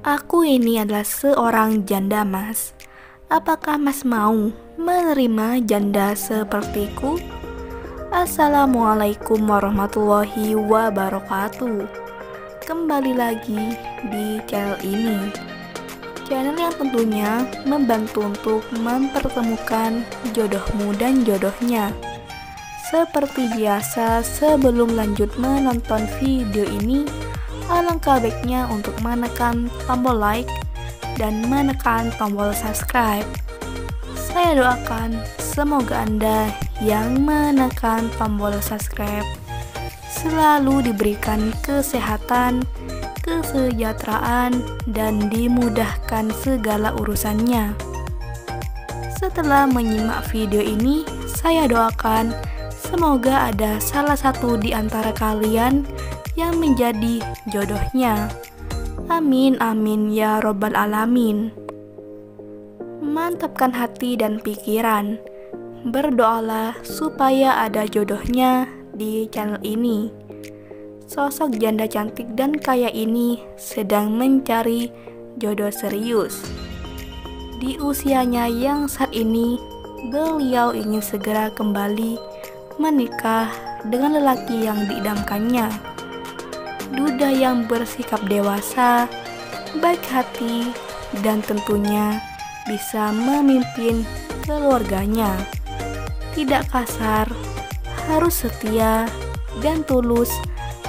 Aku ini adalah seorang janda, Mas. Apakah Mas mau menerima janda sepertiku? Assalamualaikum warahmatullahi wabarakatuh. Kembali lagi di channel ini. Channel yang tentunya membantu untuk mempertemukan jodohmu dan jodohnya. Seperti biasa, sebelum lanjut menonton video ini, alangkah baiknya untuk menekan tombol like dan menekan tombol subscribe. Saya doakan semoga Anda yang menekan tombol subscribe selalu diberikan kesehatan, kesejahteraan, dan dimudahkan segala urusannya. Setelah menyimak video ini, saya doakan semoga ada salah satu di antara kalian yang menjadi jodohnya. Amin amin ya robbal alamin. Mantapkan hati dan pikiran. Berdoalah supaya ada jodohnya di channel ini. Sosok janda cantik dan kaya ini sedang mencari jodoh serius. Di usianya yang saat ini, beliau ingin segera kembali menikah dengan lelaki yang diidamkannya. Duda yang bersikap dewasa, baik hati, dan tentunya bisa memimpin keluarganya. Tidak kasar, harus setia dan tulus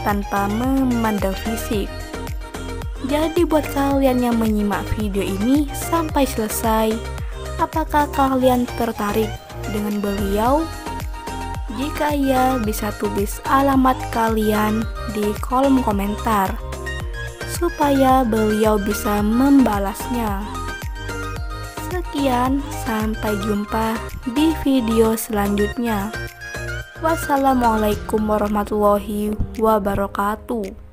tanpa memandang fisik. Jadi buat kalian yang menyimak video ini sampai selesai, apakah kalian tertarik dengan beliau? Jika iya, bisa tulis alamat kalian di kolom komentar supaya beliau bisa membalasnya. Sekian, sampai jumpa di video selanjutnya. Wassalamualaikum warahmatullahi wabarakatuh.